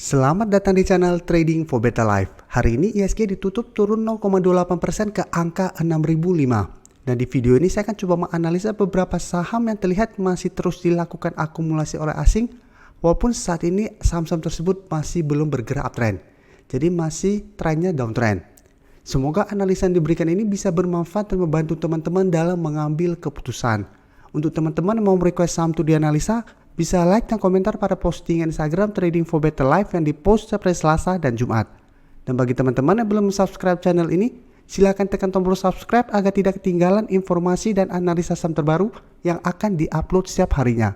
Selamat datang di channel Trading for Better Life. Hari ini ISG ditutup turun 0,28% ke angka 6.005. Dan di video ini saya akan coba menganalisa beberapa saham yang terlihat masih terus dilakukan akumulasi oleh asing, walaupun saat ini saham-saham tersebut masih belum bergerak uptrend. Jadi masih trennya downtrend. Semoga analisa yang diberikan ini bisa bermanfaat dan membantu teman-teman dalam mengambil keputusan. Untuk teman-teman yang mau request saham untuk dianalisa, bisa like dan komentar pada postingan Instagram Trading for Better Life yang dipost setiap hari Selasa dan Jumat. Dan bagi teman-teman yang belum subscribe channel ini, silakan tekan tombol subscribe agar tidak ketinggalan informasi dan analisa saham terbaru yang akan diupload setiap harinya.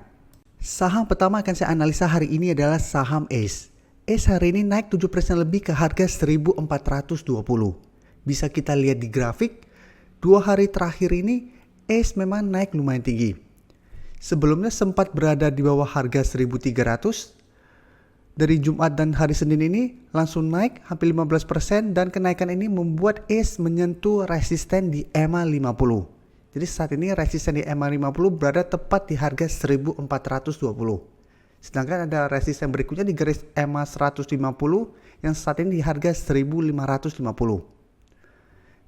Saham pertama akan saya analisa hari ini adalah saham ACE. ACE hari ini naik 7% lebih ke harga 1.420. Bisa kita lihat di grafik, 2 hari terakhir ini ACE memang naik lumayan tinggi. Sebelumnya sempat berada di bawah harga 1.300. Dari Jumat dan hari Senin ini langsung naik hampir 15% dan kenaikan ini membuat ACE menyentuh resisten di EMA 50. Jadi saat ini resisten di EMA 50 berada tepat di harga 1.420. Sedangkan ada resisten berikutnya di garis EMA 150 yang saat ini di harga 1.550.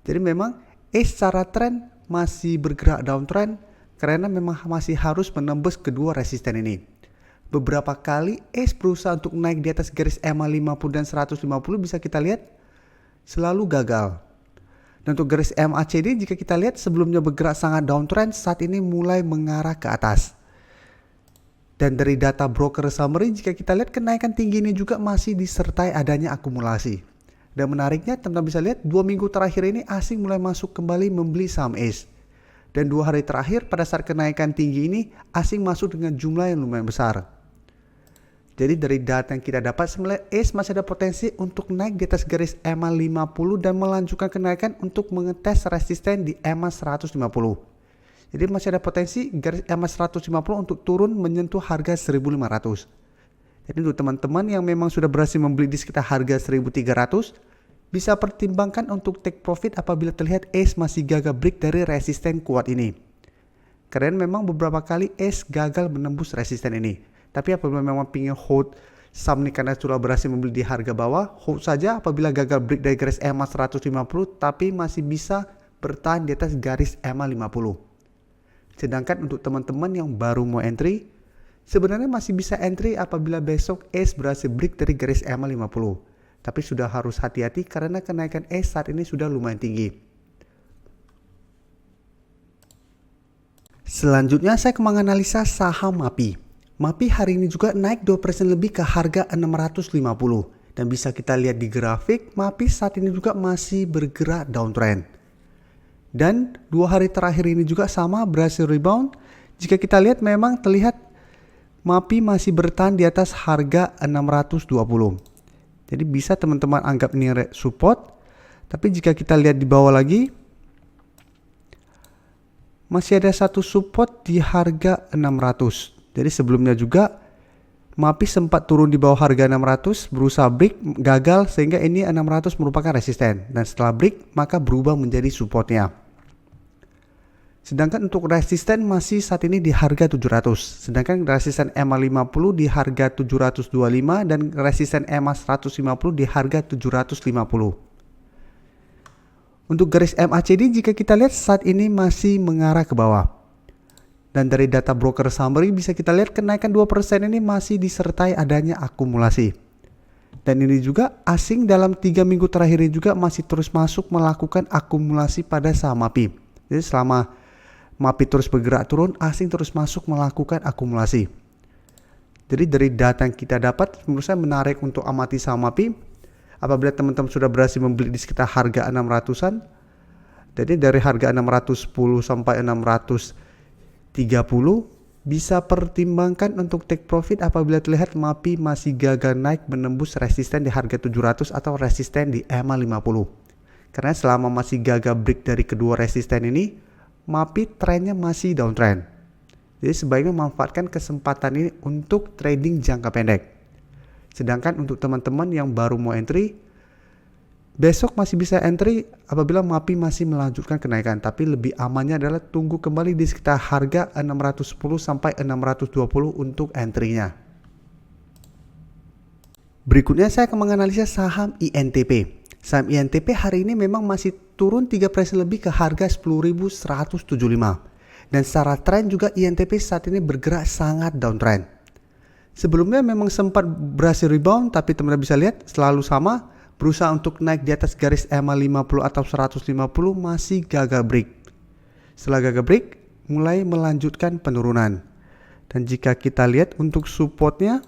Jadi memang ACE secara tren masih bergerak downtrend karena memang masih harus menembus kedua resisten ini. Beberapa kali ACE berusaha untuk naik di atas garis EMA 50 dan 150 bisa kita lihat selalu gagal. Dan untuk garis MACD jika kita lihat sebelumnya bergerak sangat downtrend, saat ini mulai mengarah ke atas. Dan dari data broker summary jika kita lihat kenaikan tinggi ini juga masih disertai adanya akumulasi. Dan menariknya teman-teman bisa lihat 2 minggu terakhir ini asing mulai masuk kembali membeli saham ACE. Dan 2 hari terakhir pada saat kenaikan tinggi ini asing masuk dengan jumlah yang lumayan besar. Jadi dari data yang kita dapat sebenarnya ACE masih ada potensi untuk naik di atas garis EMA 50 dan melanjutkan kenaikan untuk mengetes resisten di EMA 150. Jadi masih ada potensi garis EMA 150 untuk turun menyentuh harga 1.500. Jadi untuk teman-teman yang memang sudah berhasil membeli di sekitar harga 1.300, bisa pertimbangkan untuk take profit apabila terlihat ACE masih gagal break dari resisten kuat ini. Karena memang beberapa kali ACE gagal menembus resisten ini. Tapi apabila memang ingin hold saham ini karena sudah berhasil membeli di harga bawah, hold saja apabila gagal break dari garis EMA 150 tapi masih bisa bertahan di atas garis EMA 50. Sedangkan untuk teman-teman yang baru mau entry, sebenarnya masih bisa entry apabila besok ACE berhasil break dari garis EMA 50. Tapi sudah harus hati-hati karena kenaikan ACE saat ini sudah lumayan tinggi. Selanjutnya saya akan menganalisa saham MAPI. MAPI hari ini juga naik 2% lebih ke harga 650. Dan bisa kita lihat di grafik, MAPI saat ini juga masih bergerak downtrend. Dan 2 hari terakhir ini juga sama berhasil rebound. Jika kita lihat memang terlihat MAPI masih bertahan di atas harga 620. Jadi bisa teman-teman anggap ini support. Tapi jika kita lihat di bawah lagi, masih ada satu support di harga 600. Jadi sebelumnya juga MAPI sempat turun di bawah harga 600, berusaha break, gagal sehingga ini 600 merupakan resisten. Dan setelah break maka berubah menjadi supportnya. Sedangkan untuk resisten masih saat ini di harga 700. Sedangkan resisten EMA 50 di harga 725 dan resisten EMA 150 di harga 750. Untuk garis MACD jika kita lihat saat ini masih mengarah ke bawah. Dan dari data broker summary bisa kita lihat kenaikan 2% ini masih disertai adanya akumulasi. Dan ini juga asing dalam 3 minggu terakhir ini juga masih terus masuk melakukan akumulasi pada saham MAPI. Jadi selama MAPI terus bergerak turun, asing terus masuk melakukan akumulasi. Jadi dari data yang kita dapat, menurut saya menarik untuk amati saham MAPI. Apabila teman-teman sudah berhasil membeli di sekitar harga 600-an, jadi dari harga 610 sampai 630, bisa pertimbangkan untuk take profit apabila terlihat MAPI masih gagal naik menembus resisten di harga 700 atau resisten di EMA 50. Karena selama masih gagal break dari kedua resisten ini, MAPI trennya masih downtrend. Jadi sebaiknya memanfaatkan kesempatan ini untuk trading jangka pendek. Sedangkan untuk teman-teman yang baru mau entry, besok masih bisa entry apabila MAPI masih melanjutkan kenaikan. Tapi lebih amannya adalah tunggu kembali di sekitar harga 610 sampai 620 untuk entry-nya. Berikutnya saya akan menganalisa saham INTP. Saham INTP hari ini memang masih turun 3% lebih ke harga 10.175. Dan secara tren juga INTP saat ini bergerak sangat downtrend. Sebelumnya memang sempat berhasil rebound, tapi teman-teman bisa lihat selalu sama, berusaha untuk naik di atas garis EMA 50 atau 150 masih gagal break. Setelah gagal break, mulai melanjutkan penurunan. Dan jika kita lihat untuk supportnya,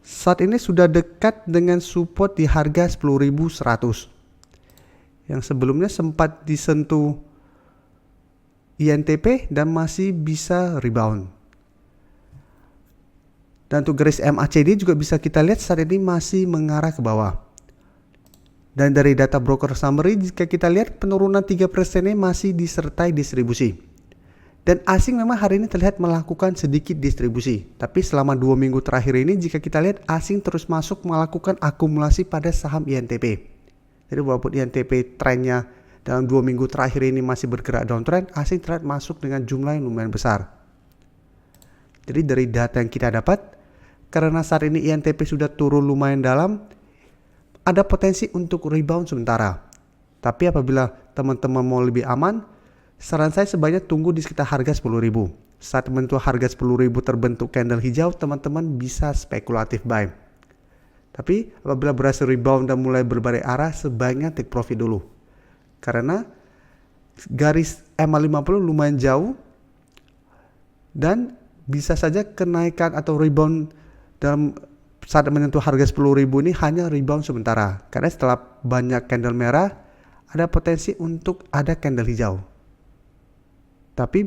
saat ini sudah dekat dengan support di harga 10.100. Yang sebelumnya sempat disentuh INTP dan masih bisa rebound. Dan untuk garis MACD juga bisa kita lihat saat ini masih mengarah ke bawah. Dan dari data broker summary jika kita lihat penurunan 3% ini masih disertai distribusi. Dan asing memang hari ini terlihat melakukan sedikit distribusi. Tapi selama 2 minggu terakhir ini jika kita lihat asing terus masuk melakukan akumulasi pada saham INTP. Jadi walaupun INTP trennya dalam 2 minggu terakhir ini masih bergerak downtrend, asing terlihat masuk dengan jumlah yang lumayan besar. Jadi dari data yang kita dapat, karena saat ini INTP sudah turun lumayan dalam, ada potensi untuk rebound sementara. Tapi apabila teman-teman mau lebih aman, saran saya sebaiknya tunggu di sekitar harga 10.000. Saat menyentuh harga 10.000 terbentuk candle hijau, teman-teman bisa spekulatif buy. Tapi apabila berhasil rebound dan mulai berbalik arah, sebaiknya take profit dulu. Karena garis EMA 50 lumayan jauh dan bisa saja kenaikan atau rebound dalam saat menyentuh harga 10.000 ini hanya rebound sementara. Karena setelah banyak candle merah, ada potensi untuk ada candle hijau. Tapi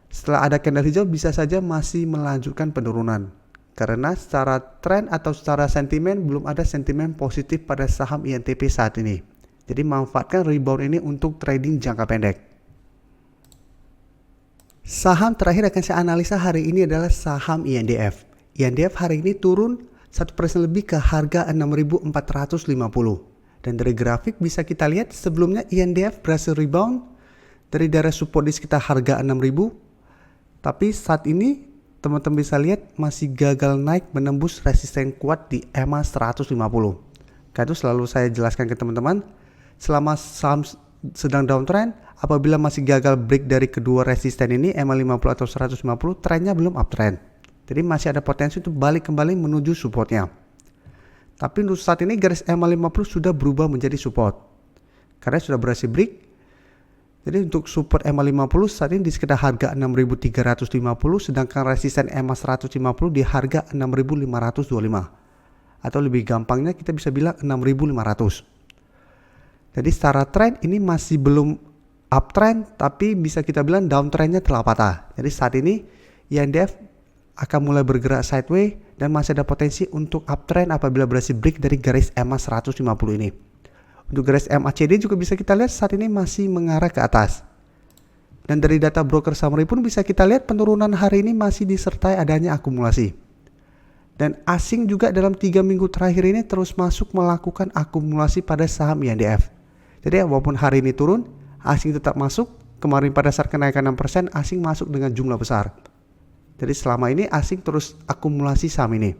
setelah ada candle hijau bisa saja masih melanjutkan penurunan. Karena secara tren atau secara sentimen belum ada sentimen positif pada saham INTP saat ini. Jadi manfaatkan rebound ini untuk trading jangka pendek. Saham terakhir akan saya analisa hari ini adalah saham INDF. INDF hari ini turun 1% lebih ke harga 6.450. Dan dari grafik bisa kita lihat sebelumnya INDF berhasil rebound dari daerah support di sekitar harga 6.000. Tapi saat ini teman-teman bisa lihat masih gagal naik menembus resisten kuat di EMA 150. Karena itu selalu saya jelaskan ke teman-teman, selama saham sedang downtrend, apabila masih gagal break dari kedua resisten ini EMA 50 atau 150, trennya belum uptrend. Jadi masih ada potensi untuk balik kembali menuju supportnya. Tapi untuk saat ini garis EMA 50 sudah berubah menjadi support. Karena sudah berhasil break. Jadi untuk support EMA 50 saat ini di sekitar harga 6.350, sedangkan resisten EMA 150 di harga 6.525. Atau lebih gampangnya kita bisa bilang 6.500. Jadi secara trend ini masih belum uptrend, tapi bisa kita bilang downtrendnya telah patah. Jadi saat ini INDF akan mulai bergerak sideways dan masih ada potensi untuk uptrend apabila berhasil break dari garis EMA 150 ini. Untuk garis MACD juga bisa kita lihat saat ini masih mengarah ke atas. Dan dari data broker summary pun bisa kita lihat penurunan hari ini masih disertai adanya akumulasi. Dan asing juga dalam 3 minggu terakhir ini terus masuk melakukan akumulasi pada saham INDF. Jadi walaupun hari ini turun, asing tetap masuk. Kemarin pada saat kenaikan 6%, asing masuk dengan jumlah besar. Jadi selama ini asing terus akumulasi saham ini.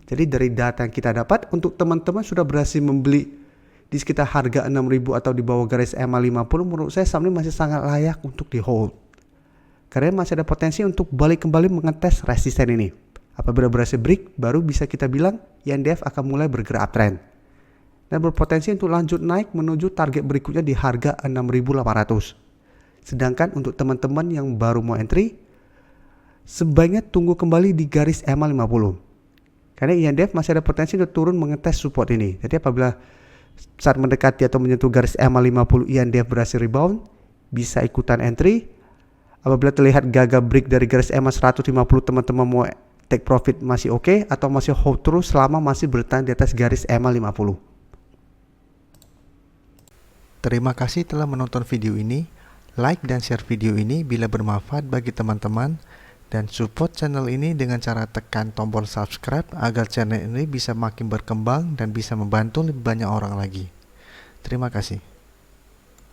Jadi dari data yang kita dapat, untuk teman-teman sudah berhasil membeli di sekitar harga 6.000 atau di bawah garis EMA 50, menurut saya saham ini masih sangat layak untuk di hold. Karena masih ada potensi untuk balik kembali mengetes resisten ini. Apabila berhasil break, baru bisa kita bilang INDF akan mulai bergerak uptrend. Dan berpotensi untuk lanjut naik menuju target berikutnya di harga 6.800. Sedangkan untuk teman-teman yang baru mau entry, sebaiknya tunggu kembali di garis EMA 50. Karena INDF masih ada potensi untuk turun mengetes support ini. Jadi apabila saat mendekati atau menyentuh garis EMA 50 INDF berhasil rebound, bisa ikutan entry. Apabila terlihat gagal break dari garis EMA 150, teman-teman mau take profit masih oke, atau masih hold terus selama masih bertahan di atas garis EMA 50. Terima kasih telah menonton video ini. Like dan share video ini bila bermanfaat bagi teman-teman. Dan support channel ini dengan cara tekan tombol subscribe agar channel ini bisa makin berkembang dan bisa membantu lebih banyak orang lagi. Terima kasih.